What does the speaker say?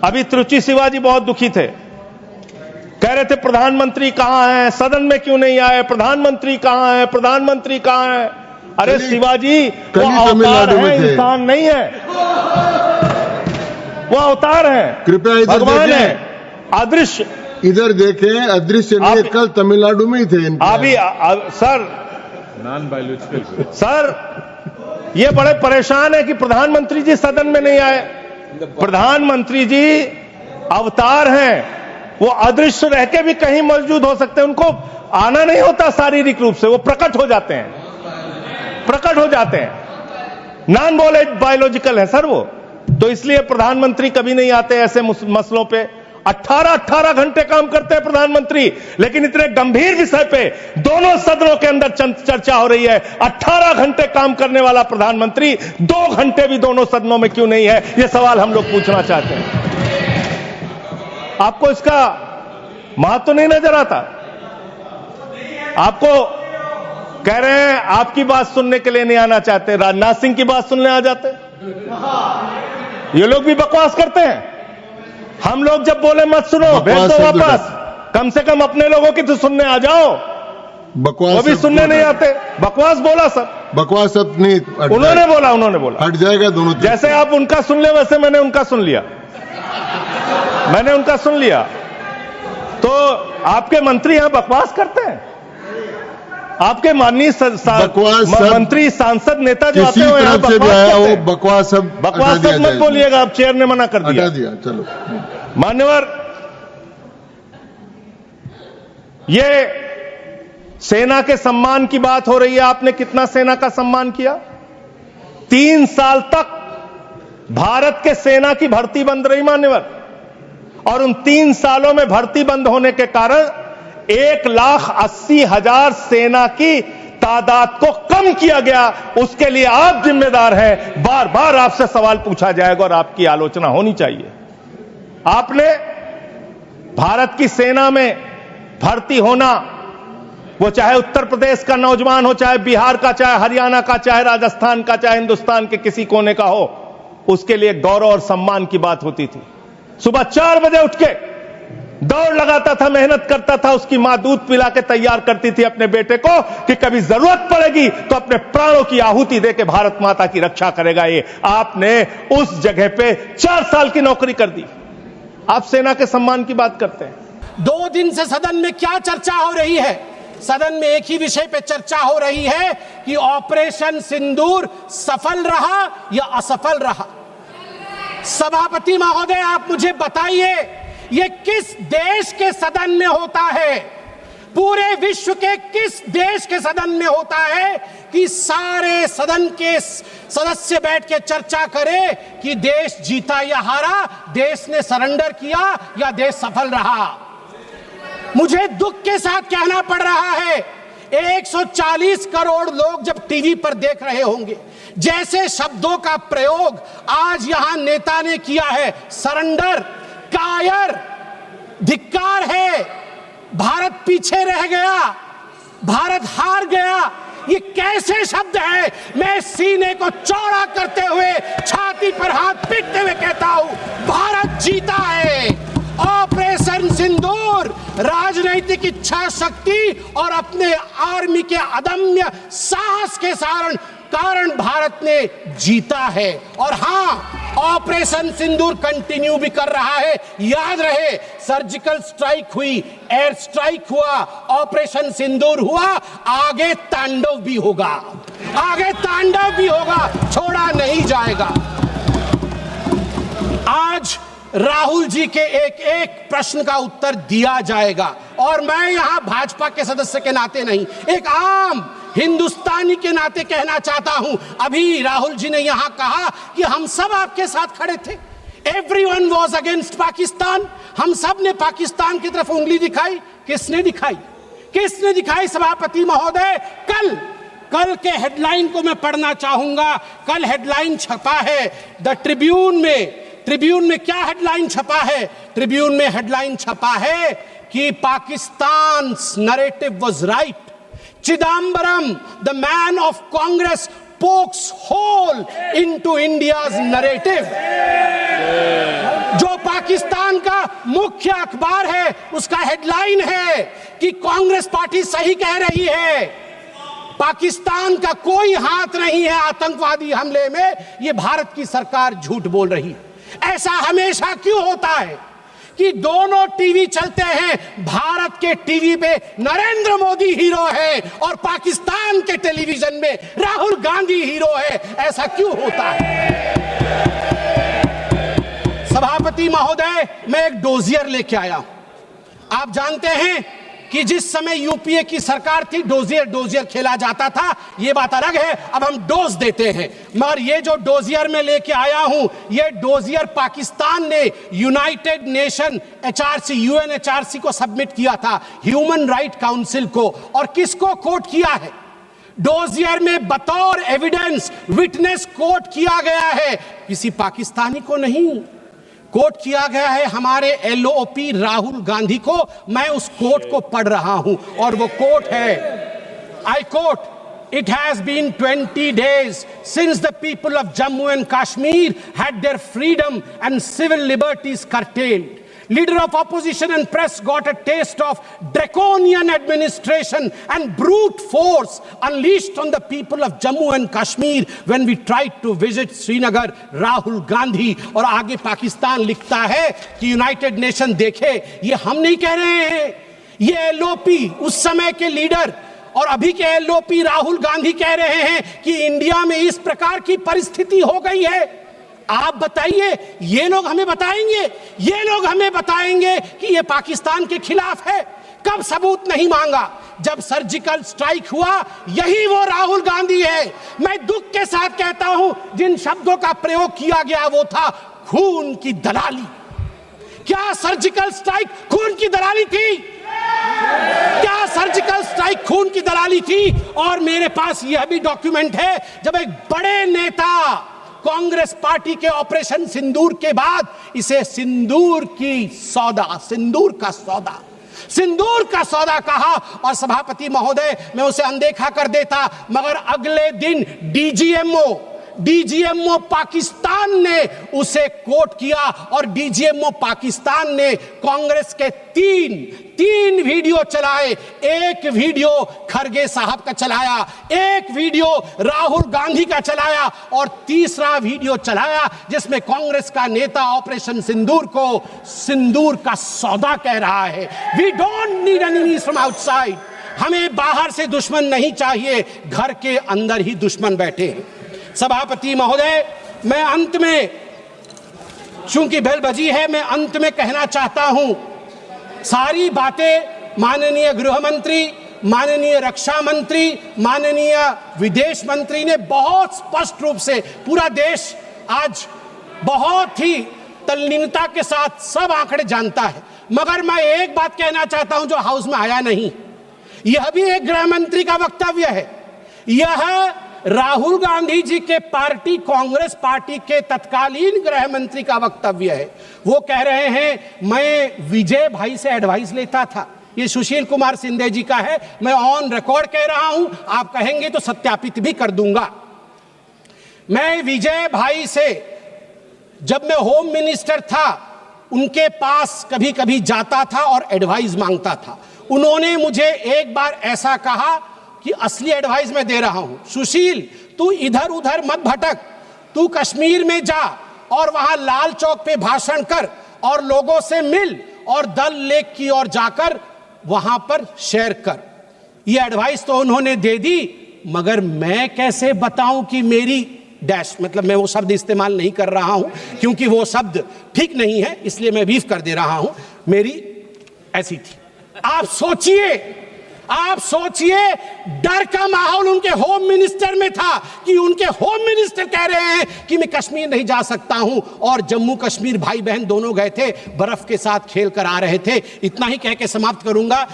अभी त्रुचि शिवाजी बहुत दुखी थे, कह रहे थे प्रधानमंत्री कहां है, सदन में क्यों नहीं आए, प्रधानमंत्री कहां है, प्रधानमंत्री कहां है। अरे शिवाजी वो अवतार है, इंसान नहीं है, वो अवतार है, कृपया भगवान है, अदृश्य। इधर देखें, अदृश्य नहीं, कल तमिलनाडु में ही थे अभी सर नॉन बायोलॉजिकल सर ये बड़े परेशान है कि प्रधानमंत्री जी सदन में नहीं आए। प्रधानमंत्री जी अवतार हैं, वो अदृश्य रह के भी कहीं मौजूद हो सकते हैं, उनको आना नहीं होता शारीरिक रूप से, वो प्रकट हो जाते हैं, प्रकट हो जाते हैं। नॉन बायोलॉजिकल है सर वो, तो इसलिए प्रधानमंत्री कभी नहीं आते ऐसे मसलों पे। 18 घंटे काम करते हैं प्रधानमंत्री, लेकिन इतने गंभीर विषय पे दोनों सदनों के अंदर चर्चा हो रही है। 18 घंटे काम करने वाला प्रधानमंत्री 2 घंटे भी दोनों सदनों में क्यों नहीं है, यह सवाल हम लोग पूछना चाहते हैं। आपको इसका महत्व नहीं नजर आता? आपको कह रहे हैं आपकी बात सुनने के लिए नहीं आना चाहते, राजनाथ सिंह की बात सुनने आ जाते। ये लोग भी बकवास करते हैं। हम लोग जब बोले मत सुनो, भेज दो वापस, कम से कम अपने लोगों की तो सुनने आ जाओ। बकवास वो भी सुनने नहीं आते, बकवास बोला सर, बकवास अब नहीं, उन्होंने बोला हट जाएगा दोनों। जैसे आप उनका सुन ले वैसे मैंने उनका सुन लिया, मैंने उनका सुन लिया। तो आपके मंत्री यहां बकवास करते हैं, आपके माननीय मंत्री सांसद नेता जो आते हैं यहां बकवास मत बोलिएगा, आप चेयर ने मना कर दिया। चलो मान्यवर, ये सेना के सम्मान की बात हो रही है। आपने कितना सेना का सम्मान किया? 3 साल तक भारत के सेना की भर्ती बंद रही मान्यवर, और उन 3 सालों में भर्ती बंद होने के कारण 1,80,000 सेना की तादाद को कम किया गया। उसके लिए आप जिम्मेदार हैं। बार बार आपसे सवाल पूछा जाएगा और आपकी आलोचना होनी चाहिए। आपने भारत की सेना में भर्ती होना, वो चाहे उत्तर प्रदेश का नौजवान हो, चाहे बिहार का, चाहे हरियाणा का, चाहे राजस्थान का, चाहे हिंदुस्तान के किसी कोने का हो, उसके लिए गौरव और सम्मान की बात होती थी। सुबह 4 बजे उठ के दौड़ लगाता था, मेहनत करता था, उसकी मां दूध पिला के तैयार करती थी अपने बेटे को कि कभी जरूरत पड़ेगी तो अपने प्राणों की आहुति देके भारत माता की रक्षा करेगा। ये आपने उस जगह पे 4 साल की नौकरी कर दी। आप सेना के सम्मान की बात करते हैं। 2 दिन से सदन में क्या चर्चा हो रही है? सदन में एक ही विषय पे चर्चा हो रही है कि ऑपरेशन सिंदूर सफल रहा या असफल रहा। सभापति महोदय, आप मुझे बताइए, ये किस देश के सदन में होता है? पूरे विश्व के किस देश के सदन में होता है कि सारे सदन के सदस्य बैठ के चर्चा करें कि देश जीता या हारा, देश ने सरेंडर किया या देश सफल रहा? मुझे दुख के साथ कहना पड़ रहा है, 140 करोड़ लोग जब टीवी पर देख रहे होंगे, जैसे शब्दों का प्रयोग आज यहां नेता ने किया है, सरेंडर, कायर, धिक्कार है, भारत पीछे रह गया, भारत हार गया, ये कैसे शब्द है? मैं सीने को चौड़ा करते हुए, छाती पर हाथ पीटते हुए कहता हूं, भारत जीता है। ऑपरेशन सिंदूर राजनीतिक इच्छा शक्ति और अपने आर्मी के अदम्य साहस के कारण भारत ने जीता है। और हां, ऑपरेशन सिंदूर कंटिन्यू भी कर रहा है। याद रहे, सर्जिकल स्ट्राइक हुई, एयर स्ट्राइक हुआ, ऑपरेशन सिंदूर हुआ, आगे तांडव भी होगा, आगे तांडव भी होगा, छोड़ा नहीं जाएगा। आज राहुल जी के एक प्रश्न का उत्तर दिया जाएगा, और मैं यहां भाजपा के सदस्य के नाते नहीं, एक आम हिंदुस्तानी के नाते कहना चाहता हूं। अभी राहुल जी ने यहां कहा कि हम सब आपके साथ खड़े थे, एवरीवन वाज अगेंस्ट पाकिस्तान, हम सब ने पाकिस्तान की तरफ उंगली दिखाई। किसने दिखाई? किसने दिखाई सभापति महोदय? कल के हेडलाइन को मैं पढ़ना चाहूंगा। कल हेडलाइन छपा है द ट्रिब्यून में क्या हेडलाइन छपा है? ट्रिब्यून में हेडलाइन छपा है कि Pakistan narrative was right, Chidambaram the man of Congress pokes hole into India's narrative। जो पाकिस्तान का मुख्य अखबार है, उसका हेडलाइन है कि कांग्रेस पार्टी सही कह रही है, पाकिस्तान का कोई हाथ नहीं है आतंकवादी हमले में, ये भारत की सरकार झूठ बोल रही है। ऐसा हमेशा क्यों होता है कि दोनों टीवी चलते हैं, भारत के टीवी पे नरेंद्र मोदी हीरो है और पाकिस्तान के टेलीविजन में राहुल गांधी हीरो है? ऐसा क्यों होता है? सभापति महोदय, मैं एक डोजियर लेके आया हूं। आप जानते हैं कि जिस समय यूपीए की सरकार थी डोजियर खेला जाता था, ये बात अलग है, अब हम डोज देते हैं। मगर ये जो डोजियर में लेके आया हूं, ये डोजियर पाकिस्तान ने यूनाइटेड नेशन एचआरसी, यूएनएचआरसी को सबमिट किया था, ह्यूमन राइट काउंसिल को। और किसको कोट किया है? डोजियर में बतौर एविडेंस, विटनेस कोट किया गया है, किसी पाकिस्तानी को नहीं, कोट किया गया है हमारे एलओपी राहुल गांधी को। मैं उस कोट को पढ़ रहा हूं और वो कोट है, I quote, It has been 20 days since the people of Jammu and Kashmir had their freedom and civil liberties curtailed. Leader of opposition and press got a taste of draconian administration and brute force unleashed on the people of Jammu and Kashmir when we tried to visit Srinagar. Rahul Gandhi। और आगे पाकिस्तान लिखता है कि United nation देखे, ये हम नहीं कह रहे हैं, ये एलओपी उस समय के लीडर और अभी के एलओपी राहुल गांधी कह रहे हैं कि इंडिया में इस प्रकार की परिस्थिति हो गई है। आप बताइए, ये लोग हमें बताएंगे, ये लोग हमें बताएंगे कि ये पाकिस्तान के खिलाफ है? कब सबूत नहीं मांगा? जब सर्जिकल स्ट्राइक हुआ, यही वो राहुल गांधी है। मैं दुख के साथ कहता हूं, जिन शब्दों का प्रयोग किया गया वो था खून की दलाली। क्या सर्जिकल स्ट्राइक खून की दलाली थी? क्या सर्जिकल स्ट्राइक खून की दलाली थी? और मेरे पास यह भी डॉक्यूमेंट है, जब एक बड़े नेता कांग्रेस पार्टी के ऑपरेशन सिंदूर के बाद इसे सिंदूर का सौदा कहा, और सभापति महोदय मैं उसे अनदेखा कर देता, मगर अगले दिन डीजीएमओ पाकिस्तान ने उसे कोट किया और डीजीएमओ पाकिस्तान ने कांग्रेस के तीन वीडियो चलाए। एक वीडियो खरगे साहब का चलाया, एक वीडियो राहुल गांधी का चलाया और तीसरा वीडियो चलाया जिसमें कांग्रेस का नेता ऑपरेशन सिंदूर को सिंदूर का सौदा कह रहा है। We don't need enemies from outside. हमें बाहर से दुश्मन नहीं चाहिए, घर के अंदर ही दुश्मन बैठे हैं। सभापति महोदय, मैं अंत में, चूंकि बेल बजी है, मैं अंत में कहना चाहता हूं, सारी बातें माननीय गृह मंत्री, माननीय रक्षा मंत्री, माननीय विदेश मंत्री ने बहुत स्पष्ट रूप से, पूरा देश आज बहुत ही तल्लीनता के साथ सब आंकड़े जानता है, मगर मैं एक बात कहना चाहता हूं जो हाउस में आया नहीं। यह भी एक गृह मंत्री का वक्तव्य है, यह राहुल गांधी जी के पार्टी कांग्रेस पार्टी के तत्कालीन गृह मंत्री का वक्तव्य है। वो कह रहे हैं मैं विजय भाई से एडवाइस लेता था। ये सुशील कुमार सिंधे जी का है, मैं ऑन रिकॉर्ड कह रहा हूं, आप कहेंगे तो सत्यापित भी कर दूंगा। मैं विजय भाई से, जब मैं होम मिनिस्टर था, उनके पास कभी कभी जाता था और एडवाइस मांगता था। उन्होंने मुझे एक बार ऐसा कहा कि असली एडवाइस मैं दे रहा हूं, सुशील तू इधर उधर मत भटक, तू कश्मीर में जा और वहां लाल चौक पे भाषण कर और लोगों से मिल और दल लेक की ओर जाकर वहां पर शेयर कर। ये एडवाइस तो उन्होंने दे दी, मगर मैं कैसे बताऊं कि मेरी डैश, मतलब मैं वो शब्द इस्तेमाल नहीं कर रहा हूं क्योंकि वो शब्द ठीक नहीं है, इसलिए मैं बीफ कर दे रहा हूं, मेरी ऐसी थी। आप सोचिए डर का माहौल उनके होम मिनिस्टर में था कि उनके होम मिनिस्टर कह रहे हैं कि मैं कश्मीर नहीं जा सकता हूं, और जम्मू कश्मीर भाई बहन दोनों गए थे, बर्फ के साथ खेल कर आ रहे थे। इतना ही कह के समाप्त करूंगा।